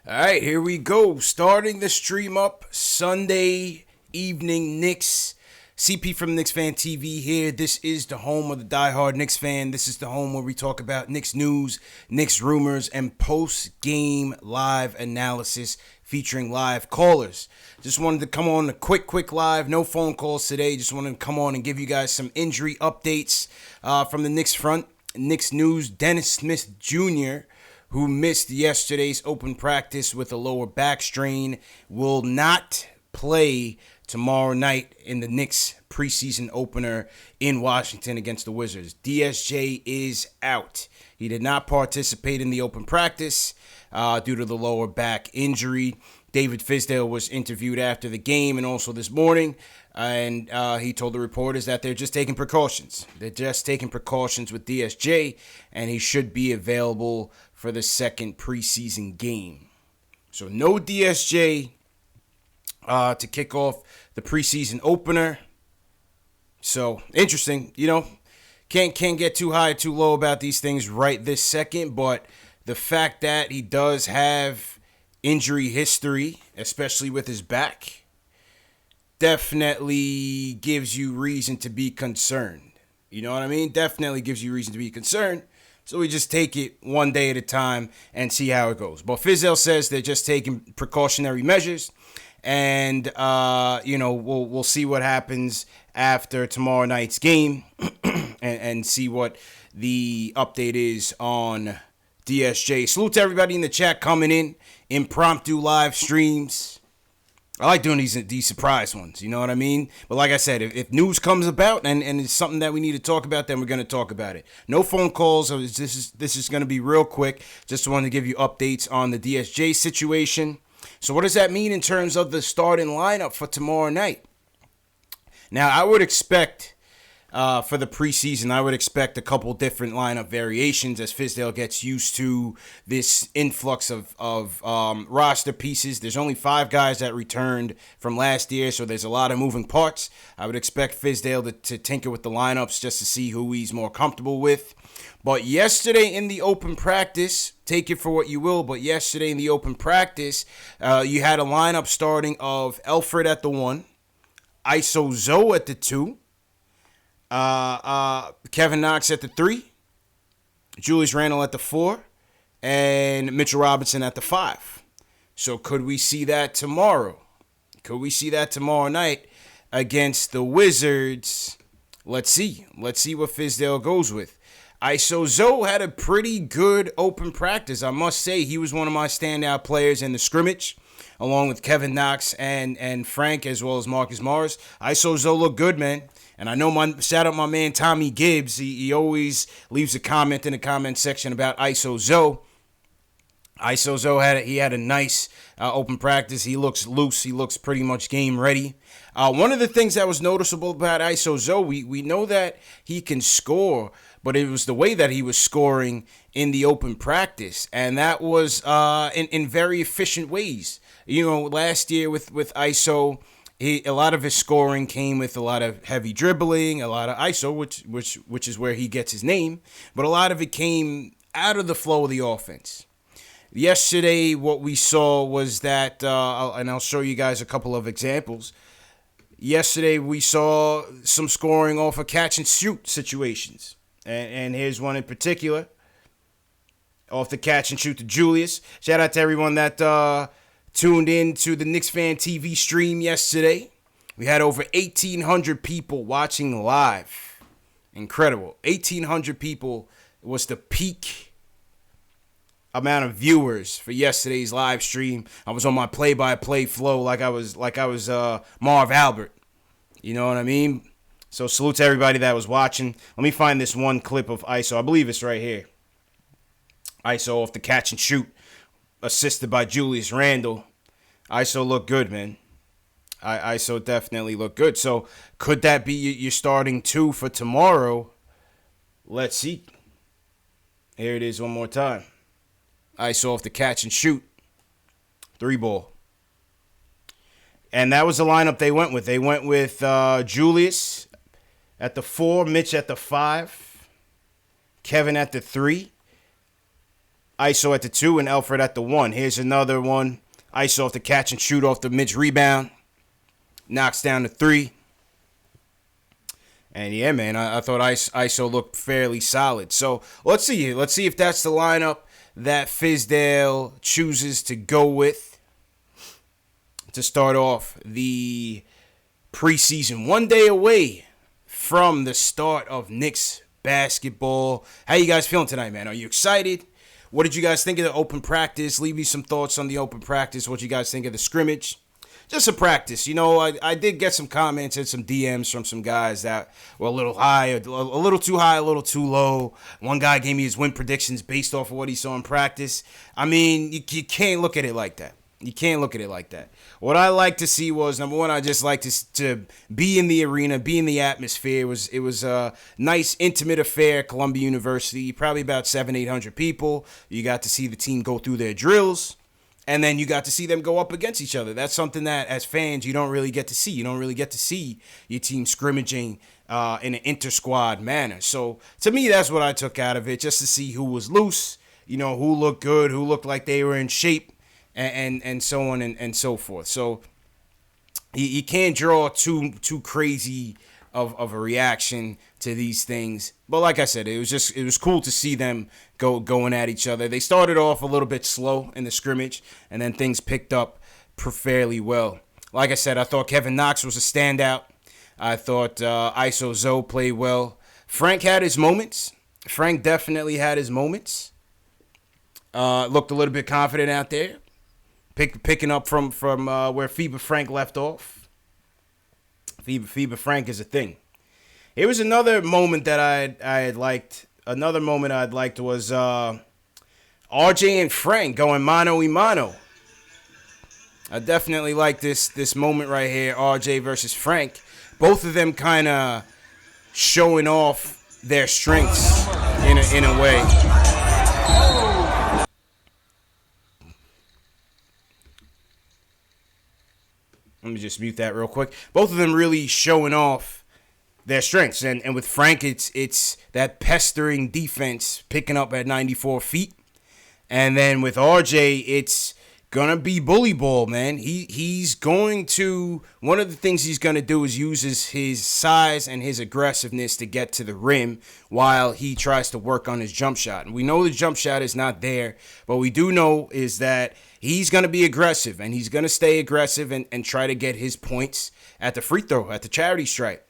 All right, here we go. Starting the stream up Sunday evening Knicks. CP from KnicksFanTV here. This is the home of the diehard Knicks fan. This is the home where we talk about Knicks news, Knicks rumors, and post-game live analysis featuring live callers. Just wanted to come on a quick live. No phone calls today. Just wanted to come on and give you guys some injury updates from the Knicks front. Knicks news, Dennis Smith Jr., who missed yesterday's open practice with a lower back strain, will not play tomorrow night in the Knicks preseason opener in Washington against the Wizards. DSJ is out. He did not participate in the open practice due to the lower back injury. David Fizdale was interviewed after the game and also this morning, and he told the reporters that they're just taking precautions. They're just taking precautions with DSJ, and he should be available for the second preseason game. So no DSJ to kick off the preseason opener. So interesting, can't get too high or too low about these things right this second, but the fact that he does have injury history, especially with his back, definitely gives you reason to be concerned. You know what I mean? Definitely gives you reason to be concerned. So we just take it one day at a time and see how it goes. But Fizdale says they're just taking precautionary measures, and we'll see what happens after tomorrow night's game, and see what the update is on DSJ. Salute to everybody in the chat coming in. Impromptu live streams. I like doing these surprise ones, you know what I mean? But like I said, if news comes about and it's something that we need to talk about, then we're going to talk about it. No phone calls. This is going to be real quick. Just wanted to give you updates on the DSJ situation. So what does that mean in terms of the starting lineup for tomorrow night? Now, I would expect for the preseason, I would expect a couple different lineup variations as Fizdale gets used to this influx of roster pieces. There's only 5 guys that returned from last year, so there's a lot of moving parts. I would expect Fizdale to tinker with the lineups just to see who he's more comfortable with. But yesterday in the open practice, take it for what you will, but yesterday in the open practice, you had a lineup starting of Elfrid at the 1, ISO Zoe at the 2, Kevin Knox at the 3, Julius Randle at the 4, and Mitchell Robinson at the 5. So could we see that tomorrow? Could we see that tomorrow night against the Wizards? Let's see. Let's see what Fizdale goes with. ISO Zoe had a pretty good open practice. I must say he was one of my standout players in the scrimmage, along with Kevin Knox and Frank, as well as Marcus Morris. ISO Zoe looked good, man. And I know shout out my man Tommy Gibbs. He always leaves a comment in the comment section about ISO Zoe. ISO Zoe had a nice open practice. He looks loose. He looks pretty much game ready. One of the things that was noticeable about ISO Zoe, we know that he can score, but it was the way that he was scoring in the open practice, and that was in very efficient ways. Last year with ISO, a lot of his scoring came with a lot of heavy dribbling, a lot of ISO, which is where he gets his name, but a lot of it came out of the flow of the offense. Yesterday, what we saw was that, and I'll show you guys a couple of examples. Yesterday, we saw some scoring off of catch and shoot situations, and here's one in particular, off the catch and shoot to Julius. Shout out to everyone that tuned in to the KnicksFanTV stream yesterday. We had over 1,800 people watching live. Incredible. 1,800 people was the peak amount of viewers for yesterday's live stream. I was on my play-by-play flow like I was Marv Albert. You know what I mean? So salute to everybody that was watching. Let me find this one clip of ISO. I believe it's right here. ISO off the catch and shoot, assisted by Julius Randle. ISO looked good, man. ISO definitely looked good. So could that be your starting 2 for tomorrow? Let's see. Here it is one more time. ISO off the catch and shoot. 3-ball. And that was the lineup they went with. They went with Julius at the 4, Mitch at the 5, Kevin at the 3, ISO at the 2 and Alfred at the 1. Here's another one. ISO off the catch and shoot off the Mitch rebound. Knocks down the 3. And yeah, man, I thought ISO looked fairly solid. So let's see. Let's see if that's the lineup that Fizdale chooses to go with to start off the preseason. 1 day away from the start of Knicks basketball. How you guys feeling tonight, man? Are you excited? What did you guys think of the open practice? Leave me some thoughts on the open practice. What you guys think of the scrimmage? Just a practice. You know, I did get some comments and some DMs from some guys that were a little high, a little too high, a little too low. One guy gave me his win predictions based off of what he saw in practice. I mean, you can't look at it like that. You can't look at it like that. What I like to see was, number one, I just like to be in the arena, be in the atmosphere. It was a nice, intimate affair at Columbia University, probably about 700-800 people. You got to see the team go through their drills. And then you got to see them go up against each other. That's something that, as fans, you don't really get to see. You don't really get to see your team scrimmaging in an inter-squad manner. So, to me, that's what I took out of it, just to see who was loose, you know, who looked good, who looked like they were in shape, and so on and so forth. So, you can't draw too crazy of a reaction to these things. But like I said, it was cool to see them going at each other. They started off a little bit slow in the scrimmage, and then things picked up fairly well. Like I said, I thought Kevin Knox was a standout. I thought ISO Zoe played well. Frank had his moments. Frank definitely had his moments. Looked a little bit confident out there, picking up from where FIBA Frank left off. FIBA Frank is a thing. Here was another moment that I had liked. Another moment I'd liked was RJ and Frank going mano y mano. I definitely like this moment right here, RJ versus Frank. Both of them kind of showing off their strengths in a way. Let me just mute that real quick. Both of them really showing off their strengths. And with Frank, it's that pestering defense picking up at 94 feet. And then with RJ, it's going to be bully ball, man. He's going to, one of the things he's going to do is uses his size and his aggressiveness to get to the rim while he tries to work on his jump shot. And we know the jump shot is not there, but we do know is that he's going to be aggressive, and he's going to stay aggressive and try to get his points at the free throw, at the charity stripe.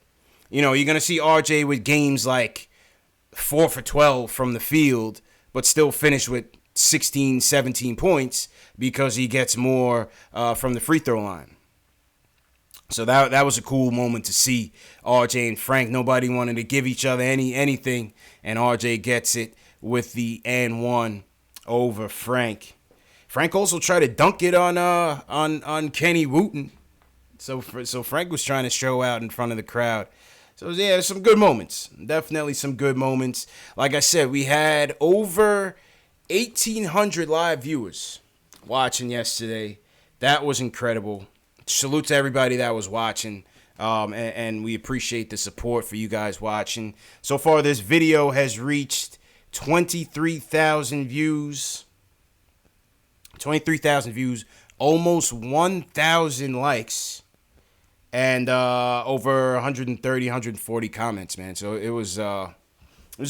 You know, you're going to see RJ with games like 4 for 12 from the field, but still finish with 16, 17 points because he gets more from the free throw line. So that was a cool moment to see RJ and Frank. Nobody wanted to give each other anything, and RJ gets it with the and one over Frank. Frank also tried to dunk it on Kenny Wooten. So Frank was trying to show out in front of the crowd. So yeah, some good moments. Definitely some good moments. Like I said, we had over 1,800 live viewers watching yesterday. That was incredible. Salute to everybody that was watching. And we appreciate the support for you guys watching. So far, this video has reached 23,000 views. 23,000 views, almost 1,000 likes, and over 130, 140 comments, man. So it was a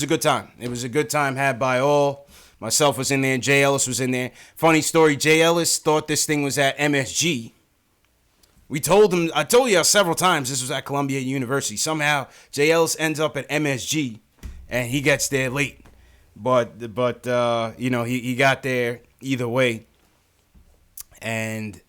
good time. It was a good time had by all. Myself was in there. Jay Ellis was in there. Funny story, Jay Ellis thought this thing was at MSG. I told you several times this was at Columbia University. Somehow, Jay Ellis ends up at MSG, and he gets there late. But you know, he got there either way. And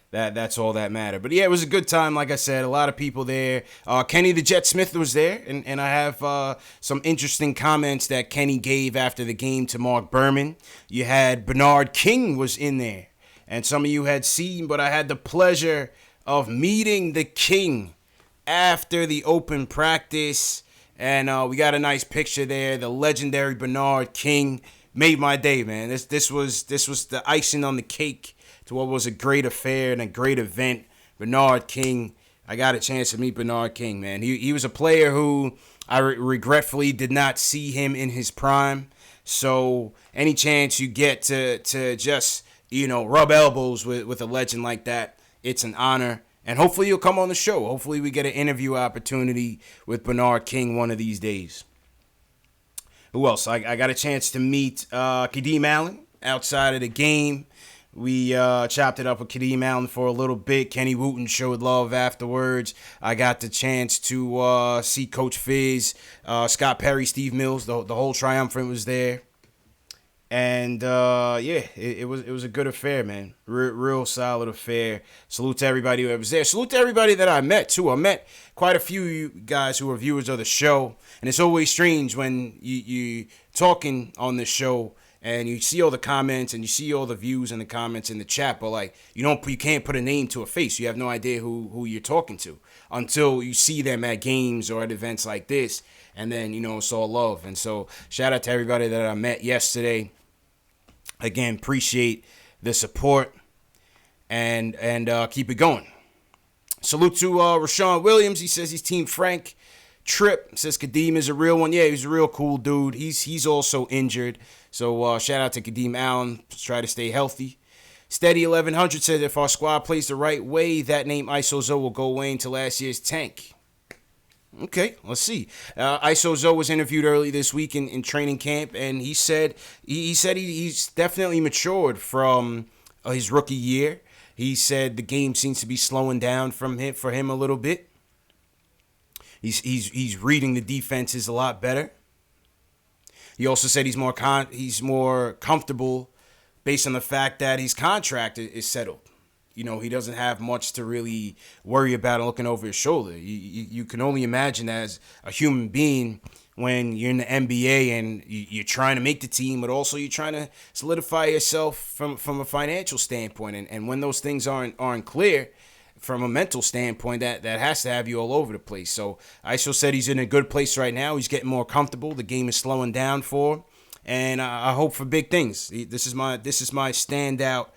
that's all that mattered. But yeah, it was a good time. Like I said, a lot of people there. Kenny the Jet Smith was there, and I have some interesting comments that Kenny gave after the game to Mark Berman. You had Bernard King was in there, and some of you had seen, but I had the pleasure of meeting the King after the open practice, and we got a nice picture there. The legendary Bernard King made my day, man. This was the icing on the cake to what was a great affair and a great event. Bernard King, I got a chance to meet Bernard King, man. He was a player who I regretfully did not see him in his prime. So any chance you get to just, rub elbows with a legend like that, it's an honor. And hopefully you'll come on the show. Hopefully we get an interview opportunity with Bernard King one of these days. Who else? I got a chance to meet Kadeem Allen outside of the game. We chopped it up with Kadeem Allen for a little bit. Kenny Wooten showed love afterwards. I got the chance to see Coach Fizz, Scott Perry, Steve Mills. The whole triumvirate was there. And, it was a good affair, man. Real solid affair. Salute to everybody who was there. Salute to everybody that I met, too. I met quite a few of you guys who are viewers of the show. And it's always strange when you talking on the show and you see all the comments and you see all the views and the comments in the chat, but you can't put a name to a face. You have no idea who you're talking to until you see them at games or at events like this, and then it's all love. And so shout out to everybody that I met yesterday. Again, appreciate the support and keep it going. Salute to Rashawn Williams. He says he's Team Frank. Trip says Kadeem is a real one. Yeah, he's a real cool dude. He's also injured. So shout out to Kadeem Allen. Try to stay healthy. Steady 1100 says if our squad plays the right way, that name ISO Zoe will go away into last year's tank. Okay, let's see. ISO Zoe was interviewed early this week in training camp, and he said he's definitely matured from his rookie year. He said the game seems to be slowing down for him a little bit. He's reading the defenses a lot better. He also said he's more comfortable based on the fact that his contract is settled. He doesn't have much to really worry about and looking over his shoulder. You can only imagine as a human being when you're in the NBA and you're trying to make the team, but also you're trying to solidify yourself from a financial standpoint. And when those things aren't clear, from a mental standpoint, that has to have you all over the place. So ISO said he's in a good place right now. He's getting more comfortable. The game is slowing down for him, and I hope for big things. This is my standout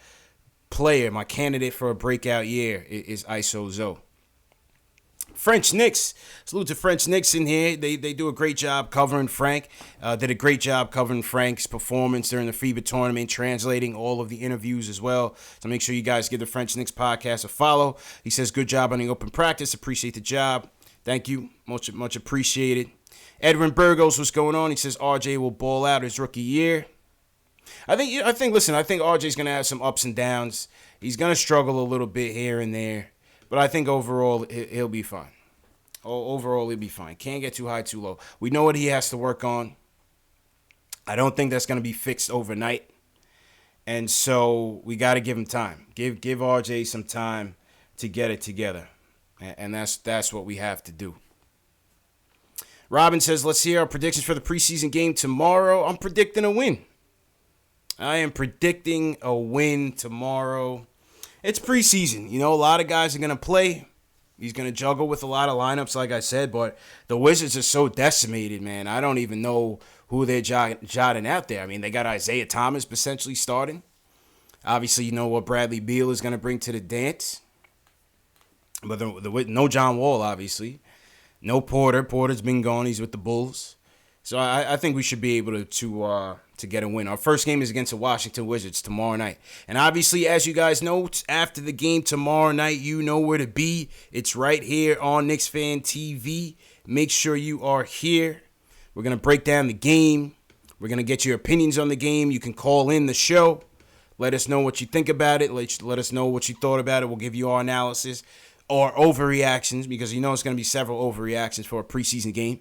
player. My candidate for a breakout year is ISO Zoe. French Knicks. Salute to French Knicks in here. They do a great job covering Frank. Did a great job covering Frank's performance during the FIBA tournament, translating all of the interviews as well. So make sure you guys give the French Knicks podcast a follow. He says, good job on the open practice. Appreciate the job. Thank you. Much appreciated. Edwin Burgos, what's going on? He says RJ will ball out his rookie year. I think RJ's going to have some ups and downs. He's going to struggle a little bit here and there. But I think overall, he'll be fine. Overall, he'll be fine. Can't get too high, too low. We know what he has to work on. I don't think that's going to be fixed overnight. And so we got to give him time. Give RJ some time to get it together. And that's what we have to do. Robin says, let's hear our predictions for the preseason game tomorrow. I'm predicting a win. I am predicting a win tomorrow. It's preseason. A lot of guys are going to play. He's going to juggle with a lot of lineups, like I said, but the Wizards are so decimated, man. I don't even know who they're jotting out there. I mean, they got Isaiah Thomas potentially starting. Obviously, you know what Bradley Beal is going to bring to the dance. But no John Wall, obviously. No Porter. Porter's been gone. He's with the Bulls. So I think we should be able to get a win. Our first game is against the Washington Wizards tomorrow night. And obviously, as you guys know, after the game tomorrow night, you know where to be. It's right here on KnicksFanTV. Make sure you are here. We're going to break down the game. We're going to get your opinions on the game. You can call in the show. Let us know what you think about it. Let us know what you thought about it. We'll give you our analysis or overreactions, because it's going to be several overreactions for a preseason game.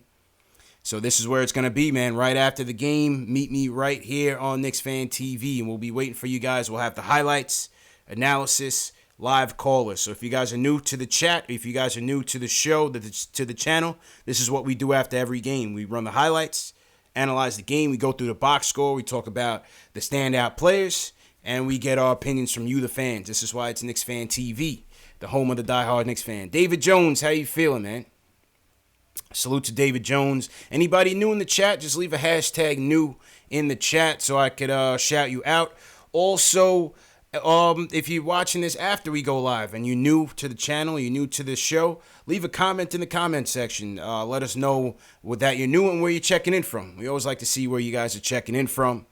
So this is where it's going to be, man. Right after the game, meet me right here on KnicksFanTV, and we'll be waiting for you guys. We'll have the highlights, analysis, live callers. So if you guys are new to the chat, if you guys are new to the show, to the channel, this is what we do after every game. We run the highlights, analyze the game, we go through the box score, we talk about the standout players, and we get our opinions from you, the fans. This is why it's KnicksFanTV, the home of the diehard Knicks fan. David Jones, how you feeling, man? Salute to David Jones. Anybody new in the chat, just leave a hashtag new in the chat so I could shout you out. Also, If you're watching this after we go live and you're new to the channel, you're new to this show, leave a comment in the comment section. Let us know that you're new and where you're checking in from. We always like to see where you guys are checking in from.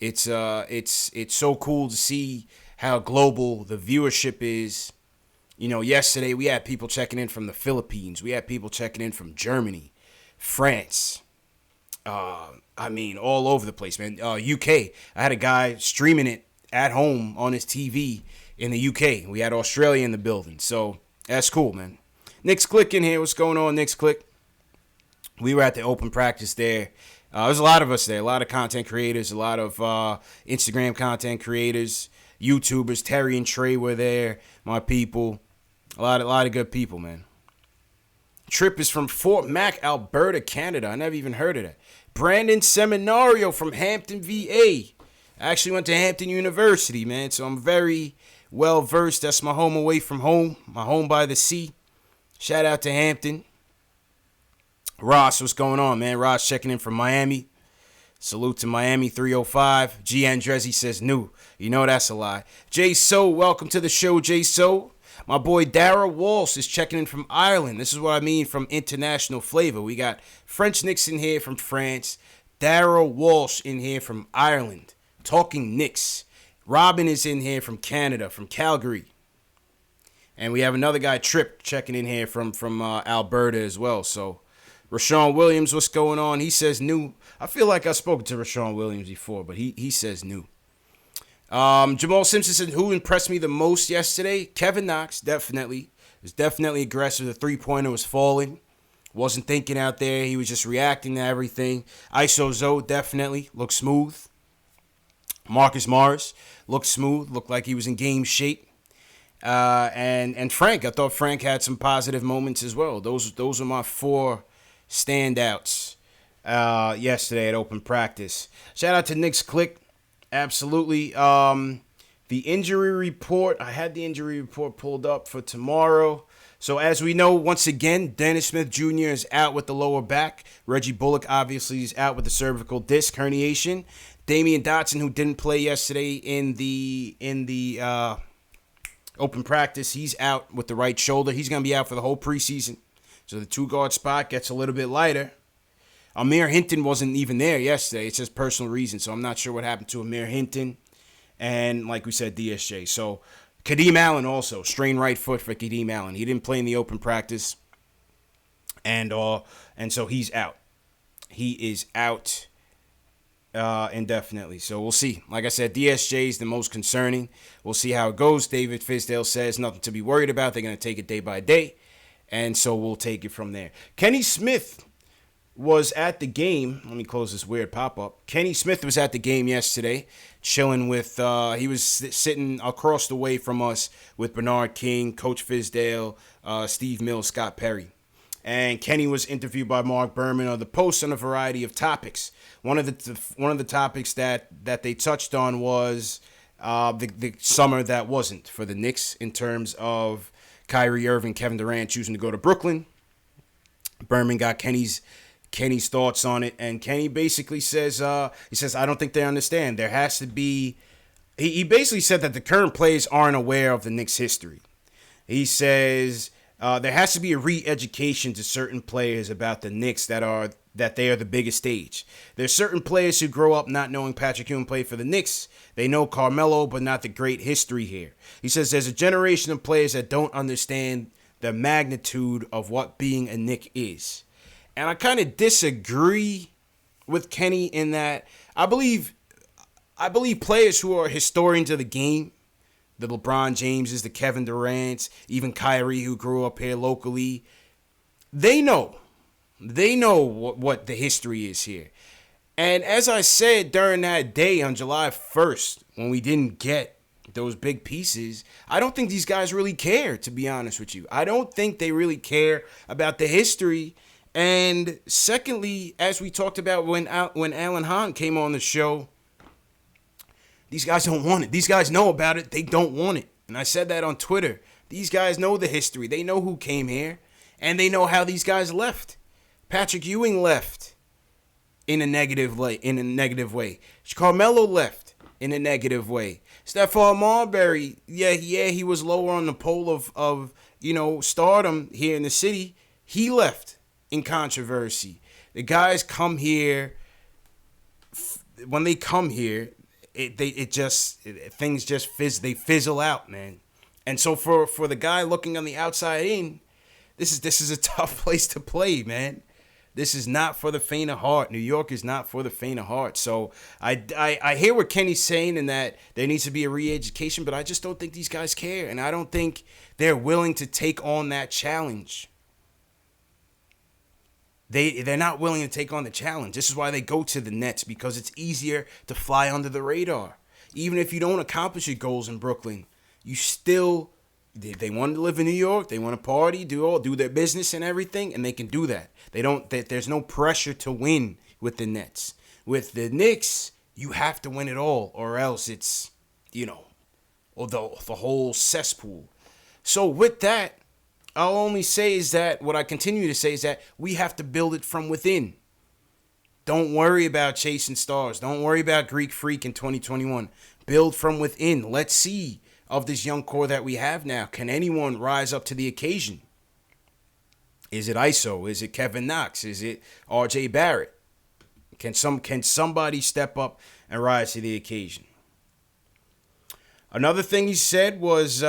It's so cool to see how global the viewership is. You know, yesterday we had people checking in from the Philippines. We had people checking in from Germany, France. All over the place, man. UK. I had a guy streaming it at home on his TV in the UK. We had Australia in the building. So that's cool, man. Knicks Click in here. What's going on, Knicks Click? We were at the open practice there. There's a lot of us there. A lot of content creators. A lot of Instagram content creators. YouTubers. Terry and Trey were there. My people. A lot of good people, man. Trip is from Fort Mac, Alberta, Canada. I never even heard of that. Brandon Seminario from Hampton, VA. I actually went to Hampton University, man, so I'm very well versed. That's my home away from home, my home by the sea. Shout out to Hampton. Ross, what's going on, man? Ross checking in from Miami. Salute to Miami 305. G. Andrezzi says new. You know that's a lie. Jay So, welcome to the show, Jay So. My boy Dara Walsh is checking in from Ireland. This is what I mean from international flavor. We got French Knicks in here from France. Dara Walsh in here from Ireland. Talking Knicks. Robin is in here from Canada, from Calgary. And we have another guy, Trip, checking in here from Alberta as well. So, Rashawn Williams, what's going on? He says new. I feel like I've spoken to Rashawn Williams before, but he says new. Jamal Simpson said, who impressed me the most yesterday? Kevin Knox, definitely. Was definitely aggressive. The three-pointer was falling. Wasn't thinking out there. He was just reacting to everything. ISO Zoe, definitely. Looked smooth. Marcus Morris looked smooth. Looked like he was in game shape. And Frank, I thought Frank had some positive moments as well. Those are my four standouts yesterday at open practice. Shout out to Knicks Click. Absolutely. The injury report, I had the injury report pulled up for tomorrow. So as we know, once again, Dennis Smith Jr. is out with the lower back. Reggie Bullock obviously is out with the cervical disc herniation. Damian Dotson, who didn't play yesterday in the open practice, he's out with the right shoulder. He's going to be out for the whole preseason. So the two-guard spot gets a little bit lighter. Amir Hinton wasn't even there yesterday. It's just personal reasons, so I'm not sure what happened to Amir Hinton. And like we said, DSJ. So Kadeem Allen also, strained right foot for Kadeem Allen. He didn't play in the open practice, and so he's out. He is out indefinitely. So we'll see. Like I said, DSJ is the most concerning. We'll see how it goes. David Fisdale says nothing to be worried about. They're going to take it day by day, and so we'll take it from there. Kenny Smith was at the game. Let me close this weird pop-up. Kenny Smith was at the game yesterday, chilling with, he was sitting across the way from us with Bernard King, Coach Fisdale, Steve Mills, Scott Perry. And Kenny was interviewed by Mark Berman of the Post on a variety of topics. One of the topics that they touched on was the summer that wasn't for the Knicks in terms of Kyrie Irving, Kevin Durant choosing to go to Brooklyn. Berman got Kenny's thoughts on it, and Kenny basically says, I don't think they understand. There has to be, he basically said that the current players aren't aware of the Knicks' history. He says there has to be a re-education to certain players about the Knicks that they are the biggest stage. There's certain players who grow up not knowing Patrick Ewing played for the Knicks. They know Carmelo, but not the great history here. He says there's a generation of players that don't understand the magnitude of what being a Knick is. And I kind of disagree with Kenny in that I believe players who are historians of the game, the LeBron Jameses, the Kevin Durants, even Kyrie, who grew up here locally, they know what the history is here. And as I said during that day on July 1st, when we didn't get those big pieces, I don't think these guys really care, to be honest with you. I don't think they really care about the history. And secondly, as we talked about when Alan Hahn came on the show, these guys don't want it. These guys know about it. They don't want it. And I said that on Twitter. These guys know the history. They know who came here. And they know how these guys left. Patrick Ewing left in a negative way. Carmelo left in a negative way. Stephon Marbury, yeah, he was lower on the pole of stardom here in the city. He left in controversy. The guys come here. When they come here, things just fizzle out, man. And so for the guy looking on the outside in, this is a tough place to play, man. This is not for the faint of heart. New York is not for the faint of heart. So I hear what Kenny's saying in that there needs to be a re-education, but I just don't think these guys care, and I don't think they're willing to take on that challenge. They're not willing to take on the challenge. This is why they go to the Nets, because it's easier to fly under the radar. Even if you don't accomplish your goals in Brooklyn, you still, they want to live in New York, they want to party, do their business and everything, and they can do that. There's no pressure to win with the Nets. With the Knicks, you have to win it all, or else it's, or the whole cesspool. So with that, I'll only say is that, what I continue to say is that we have to build it from within. Don't worry about chasing stars. Don't worry about Greek Freak in 2021. Build from within. Let's see of this young core that we have now. Can anyone rise up to the occasion? Is it ISO? Is it Kevin Knox? Is it RJ Barrett? Can somebody step up and rise to the occasion? Another thing he said was...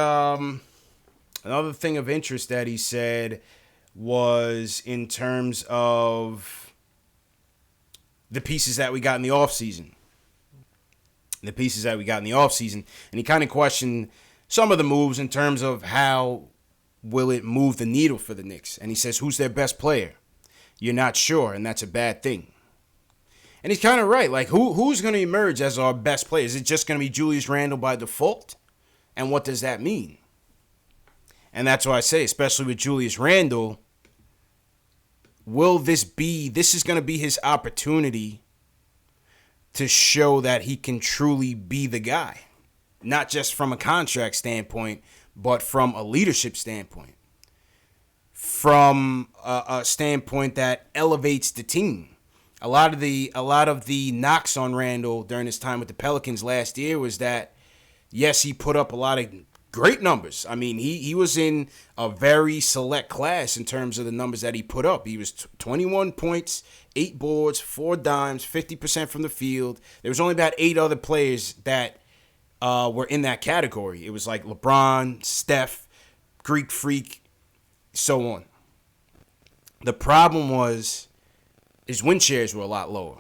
Another thing of interest that he said was in terms of the pieces that we got in the offseason. And he kind of questioned some of the moves in terms of how will it move the needle for the Knicks. And he says, who's their best player? You're not sure, and that's a bad thing. And he's kind of right. Like, who's going to emerge as our best player? Is it just going to be Julius Randle by default? And what does that mean? And that's why I say, especially with Julius Randle, this is going to be his opportunity to show that he can truly be the guy. Not just from a contract standpoint, but from a leadership standpoint. From a standpoint that elevates the team. A lot of the knocks on Randle during his time with the Pelicans last year was that, yes, he put up a lot of great numbers. I mean, he was in a very select class in terms of the numbers that he put up. He was 21 points, 8 boards, 4 dimes, 50% from the field. There was only about 8 other players that were in that category. It was like LeBron, Steph, Greek Freak, so on. The problem was his win shares were a lot lower.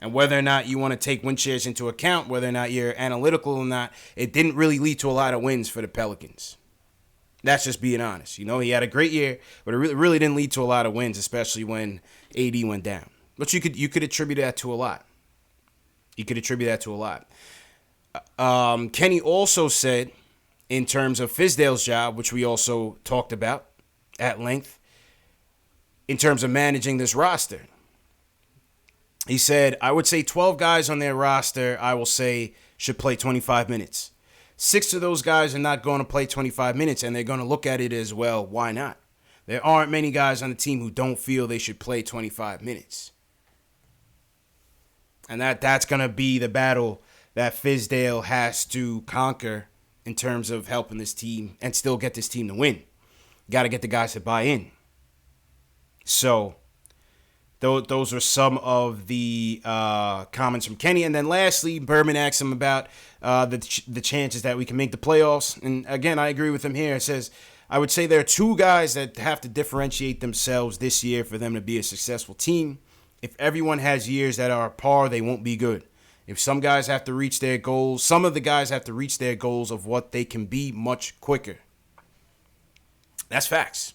And whether or not you want to take win shares into account, whether or not you're analytical or not, it didn't really lead to a lot of wins for the Pelicans. That's just being honest. He had a great year, but it really didn't lead to a lot of wins, especially when AD went down. But you could attribute that to a lot. Kenny also said, in terms of Fizdale's job, which we also talked about at length, in terms of managing this roster. He said, I would say 12 guys on their roster, I will say, should play 25 minutes. 6 of those guys are not going to play 25 minutes, and they're going to look at it as, well, why not? There aren't many guys on the team who don't feel they should play 25 minutes. And that's going to be the battle that Fizdale has to conquer in terms of helping this team and still get this team to win. Got to get the guys to buy in. So those are some of the comments from Kenny. And then lastly, Berman asked him about the chances that we can make the playoffs. And again, I agree with him here. It says, I would say there are 2 guys that have to differentiate themselves this year for them to be a successful team. If everyone has years that are par, they won't be good. If some guys have to reach their goals, some of the guys have to reach their goals of what they can be much quicker. That's facts.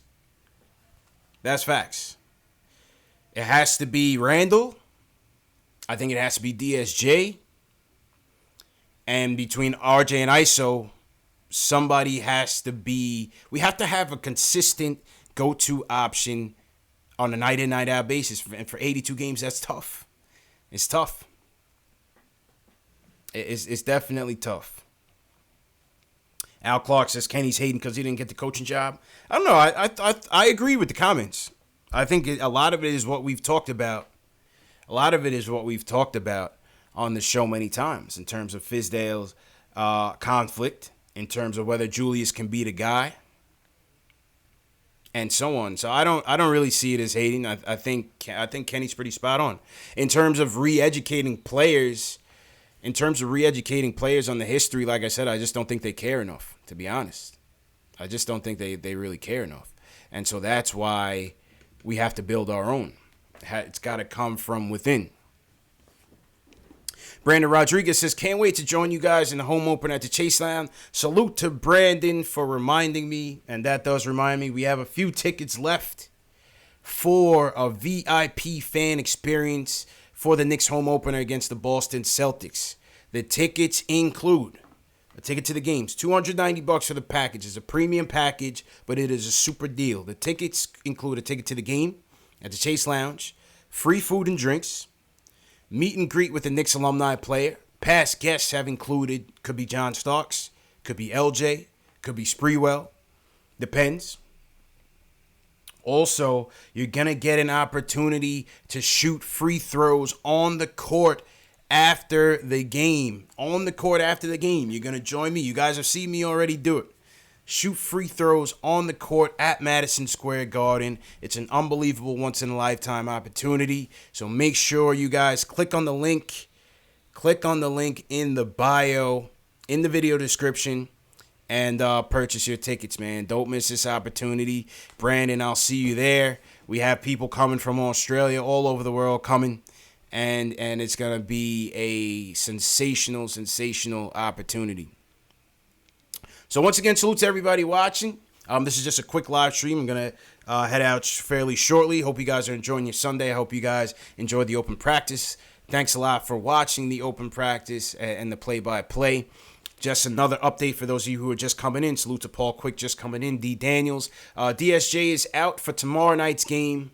It has to be Randall. I think it has to be DSJ. And between RJ and ISO, somebody has to be... We have to have a consistent go-to option on a night-in, night-out basis. And for 82 games, that's tough. It's tough. It's definitely tough. Al Clark says Kenny's hating because he didn't get the coaching job. I don't know. I agree with the comments. I think a lot of it is what we've talked about. A lot of it is what we've talked about on the show many times in terms of Fizdale's conflict in terms of whether Julius can be the guy, and so on. So I don't really see it as hating. I think Kenny's pretty spot on in terms of re-educating players. In terms of re-educating players on the history, like I said, I just don't think they care enough, to be honest. I just don't think they really care enough. And so that's why we have to build our own. It's got to come from within. Brandon Rodriguez says, can't wait to join you guys in the home opener at the Chase Lounge. Salute to Brandon for reminding me, and that does remind me, we have a few tickets left for a VIP fan experience for the Knicks home opener against the Boston Celtics. The tickets include a ticket to the games, $290 for the package. It's a premium package, but it is a super deal. The tickets include a ticket to the game at the Chase Lounge, free food and drinks, meet and greet with the Knicks alumni player. Past guests have included, could be John Starks, could be LJ, could be Spreewell. Depends. Also, you're going to get an opportunity to shoot free throws on the court after the game. On the court after the game. You're going to join me. You guys have seen me already do it. Shoot free throws on the court at Madison Square Garden. It's an unbelievable once-in-a-lifetime opportunity. So make sure you guys click on the link. Click on the link in the bio, in the video description, and purchase your tickets, man. Don't miss this opportunity. Brandon, I'll see you there. We have people coming from Australia, all over the world coming. And it's going to be a sensational opportunity. So once again, salute to everybody watching. This is just a quick live stream. I'm going to head out fairly shortly. Hope you guys are enjoying your Sunday. I hope you guys enjoyed the open practice. Thanks a lot for watching the open practice and the play-by-play. Just another update for those of you who are just coming in. Salute to Paul Quick just coming in. D. Daniels. DSJ is out for tomorrow night's game.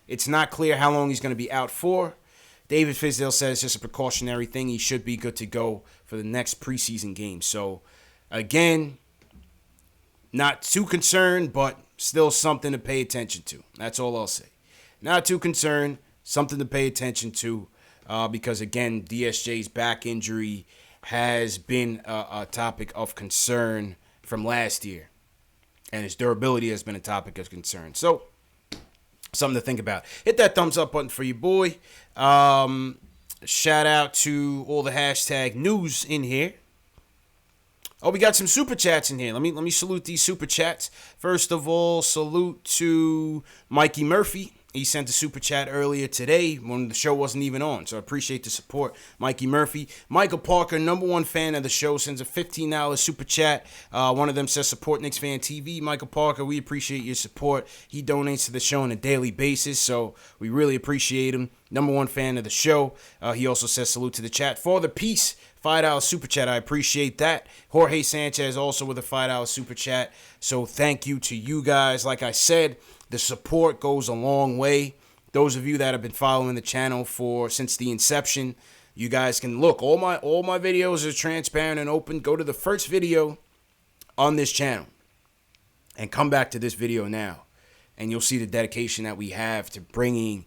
It's not clear how long he's going to be out for. David Fizdale says it's just a precautionary thing. He should be good to go for the next preseason game. So, again, not too concerned, but still something to pay attention to. That's all I'll say. Not too concerned, something to pay attention to because, again, DSJ's back injury has been a topic of concern from last year. And his durability has been a topic of concern. So, something to think about. Hit that thumbs up button for your boy. Shout out to all the hashtag news in here. Oh, we got some super chats in here. Let me salute these super chats. First of all, salute to Mikey Murphy. He sent a super chat earlier today when the show wasn't even on. So I appreciate the support, Mikey Murphy. Michael Parker, #1 fan of the show, sends a $15 super chat. One of them says support KnicksFanTV. Michael Parker, we appreciate your support. He donates to the show on a daily basis, so we really appreciate him. #1 fan of the show. He also says salute to the chat for the peace. $5 super chat. I appreciate that. Jorge Sanchez also with a $5 super chat. So thank you to you guys. Like I said, the support goes a long way. Those of you that have been following the channel since the inception, you guys can look. All my videos are transparent and open. Go to the first video on this channel and come back to this video now, and you'll see the dedication that we have to bringing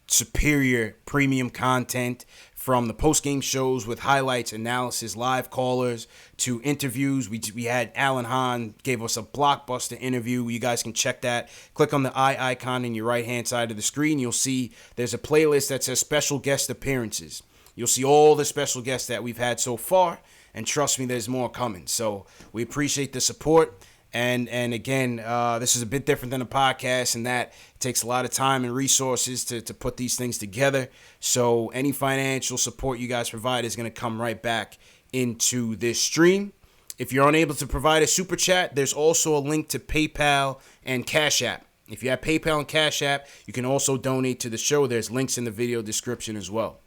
superior premium content, from the post-game shows with highlights, analysis, live callers, to interviews. We had Alan Hahn gave us a blockbuster interview. You guys can check that. Click on the eye icon in your right-hand side of the screen. You'll see there's a playlist that says special guest appearances. You'll see all the special guests that we've had so far, and trust me, there's more coming. So we appreciate the support. And again, this is a bit different than a podcast in that it takes a lot of time and resources to put these things together. So any financial support you guys provide is going to come right back into this stream. If you're unable to provide a super chat, there's also a link to PayPal and CashApp. If you have PayPal and CashApp, you can also donate to the show. There's links in the video description as well.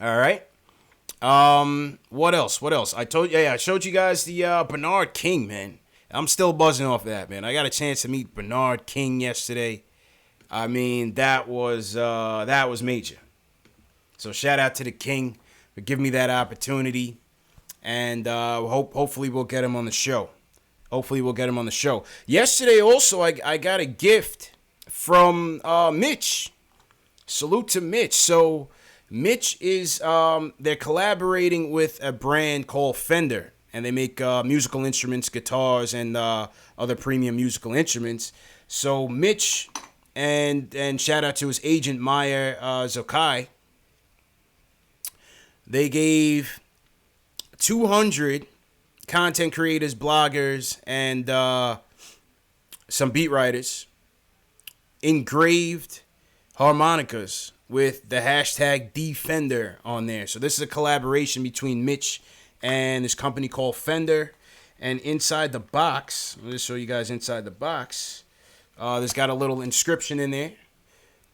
All right. What else? I showed you guys the Bernard King, man. I'm still buzzing off of that, man. I got a chance to meet Bernard King yesterday. I mean, that was major. So shout out to the King for giving me that opportunity, and hopefully we'll get him on the show. Yesterday also, I got a gift from Mitch. Salute to Mitch. So Mitch is they're collaborating with a brand called Fender, and they make musical instruments, guitars, and other premium musical instruments. So Mitch and shout out to his agent Maya Zokai. They gave 200 content creators, bloggers, and some beat writers engraved harmonicas with the hashtag Defender on there. So this is a collaboration between Mitch and this company called Fender. And inside the box, I'll just show you guys inside the box. There's got a little inscription in there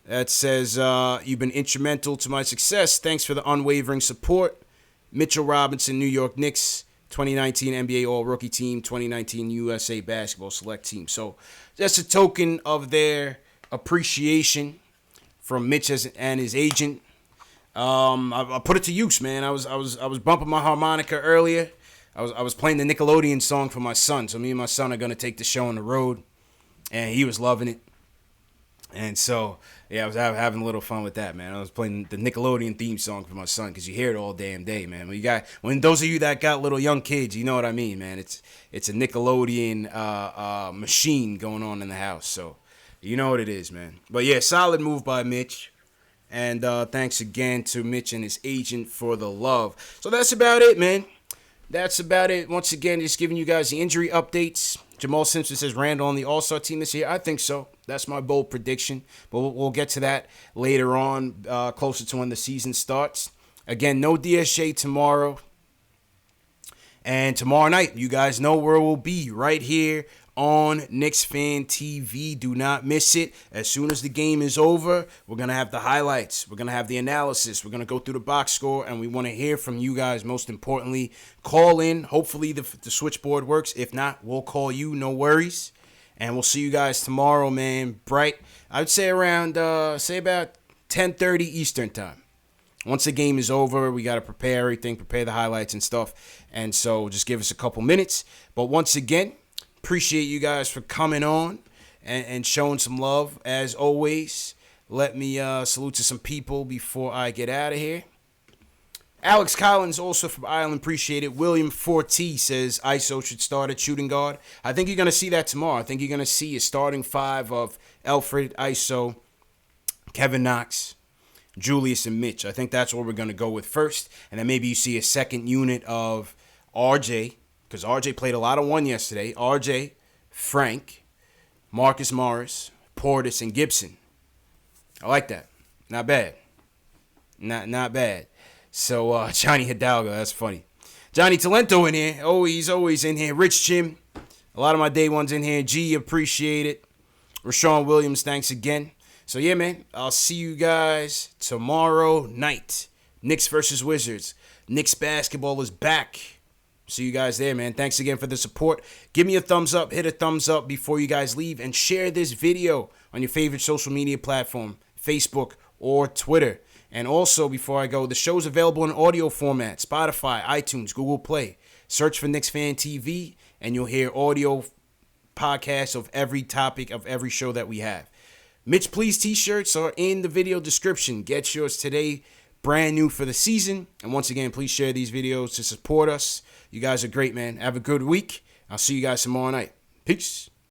that says, "You've been instrumental to my success. Thanks for the unwavering support. Mitchell Robinson, New York Knicks, 2019 NBA All-Rookie Team, 2019 USA Basketball Select Team." So that's a token of their appreciation from Mitch and his agent. I put it to use, man. I was bumping my harmonica earlier. I was playing the Nickelodeon song for my son. So me and my son are gonna take the show on the road, and he was loving it. And so yeah, I was having a little fun with that, man. I was playing the Nickelodeon theme song for my son because you hear it all damn day, man. When those of you that got little young kids, you know what I mean, man. It's a Nickelodeon machine going on in the house, so you know what it is, man. But yeah, solid move by Mitch. And thanks again to Mitch and his agent for the love. So that's about it, man. That's about it. Once again, just giving you guys the injury updates. Jamal Simpson says Randall on the All-Star team this year. I think so. That's my bold prediction. But we'll get to that later on, closer to when the season starts. Again, no DSJ tomorrow. And tomorrow night, you guys know where we'll be, right here on KnicksFanTV. Do not miss it. As soon as the game is over, we're going to have the highlights. We're going to have the analysis. We're going to go through the box score, and we want to hear from you guys. Most importantly, call in. Hopefully the switchboard works. If not, we'll call you. No worries. And we'll see you guys tomorrow, man. Bright. I would say around, about 10:30 Eastern time. Once the game is over, we got to prepare everything, prepare the highlights and stuff. And so just give us a couple minutes. But once again, appreciate you guys for coming on and showing some love. As always, let me salute to some people before I get out of here. Alex Collins, also from Ireland, appreciate it. William 4T says ISO should start at shooting guard. I think you're going to see that tomorrow. I think you're going to see a starting five of Alfred, ISO, Kevin Knox, Julius, and Mitch. I think that's what we're going to go with first. And then maybe you see a second unit of RJ, because RJ played a lot of one yesterday. RJ, Frank, Marcus Morris, Portis, and Gibson. I like that. Not bad. Not bad. So, Johnny Hidalgo, that's funny. Johnny Talento in here. Oh, he's always in here. Rich Jim. A lot of my day ones in here. G, appreciate it. Rashawn Williams, thanks again. So, yeah, man, I'll see you guys tomorrow night. Knicks versus Wizards. Knicks basketball is back. See you guys there, man. Thanks again for the support. Give me a thumbs up. Hit a thumbs up before you guys leave. And share this video on your favorite social media platform, Facebook or Twitter. And also, before I go, the show's available in audio format. Spotify, iTunes, Google Play. Search for KnicksFanTV, and you'll hear audio podcasts of every topic of every show that we have. Mitch Please t-shirts are in the video description. Get yours today. Brand new for the season. And once again, please share these videos to support us. You guys are great, man. Have a good week. I'll see you guys tomorrow night. Peace.